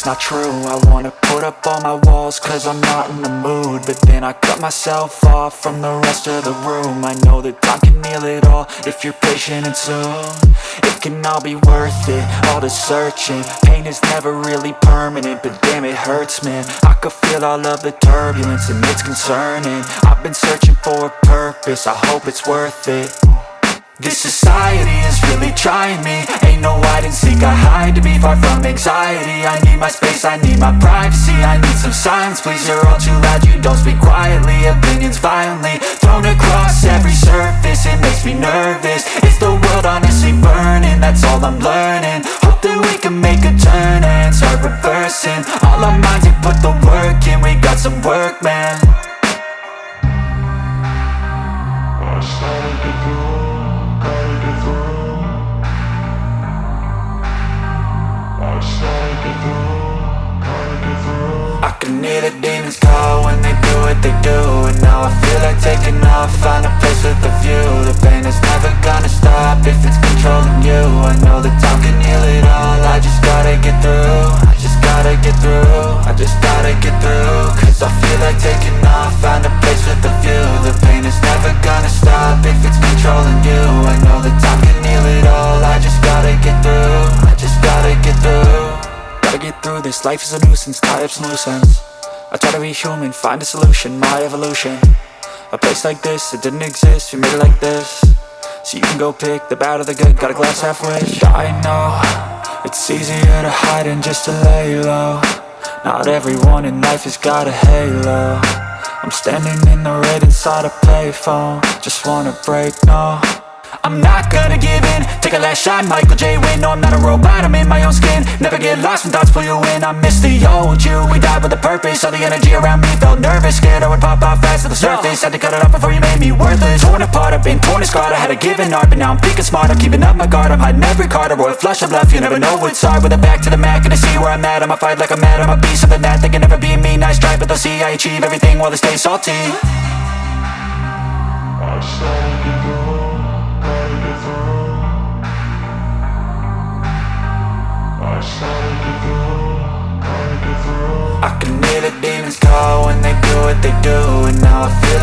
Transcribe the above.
it's not true. I wanna put up all my walls cause I'm not in the mood, but then I cut myself off from the rest of the room. I know that time can heal it all if you're patient and soon it can all be worth it, all the searching. Pain is never really permanent, but damn it hurts, man. I could feel all of the turbulence and it's concerning. I've been searching for a purpose, I hope it's worth it. This society is really trying me. Ain't no hide and seek, I hide to be far from anxiety. I need my space, I need my privacy. I need some silence, please, you're all too loud. You don't speak quietly, opinions violently thrown across every surface. It makes me nervous, it's the world honestly burning. That's all I'm learning, hope that we can make a turn and start reversing. All our minds, we put the work in, we got some work, man. I can hear the demons call when they do what they do, and now I feel like taking off, find a place with a view. The pain is never gonna stop if it's controlling you. I know that time can heal it all, I just gotta get through. I just gotta get through, I just gotta get through. Cause I feel like taking off, find a place with a view. The pain is never gonna stop if it's controlling you. I know that time can heal it all, I just gotta get through. I just gotta get through. Gotta get through this, life is a nuisance, tie up some loose ends. I try to be human, find a solution, my evolution. A place like this, it didn't exist, we made it like this. So you can go pick the bad or the good, got a glass halfway. I know, it's easier to hide than just to lay low. Not everyone in life has got a halo. I'm standing in the red inside a payphone, just wanna break, no. I'm not gonna give in, take a last shot, Michael J. Win. No, I'm not a robot, I'm in my own skin. Never get lost when thoughts pull you in. I miss the old you, we died with a purpose. All the energy around me felt nervous, scared I would pop off fast to the surface. Had to cut it off before you made me worthless. Torn apart, I've been torn and scarred. I had a given art, but now I'm thinking smart. I'm keeping up my guard, I'm hiding every card. A royal flush of love, you never know what's hard. With a back to the mat, gonna see where I'm at. I'ma fight like I'm mad, I'ma be something that they can never be me. Nice try, but they'll see I achieve everything while they stay salty. I can hear the demons call when they do what they do, and now I feel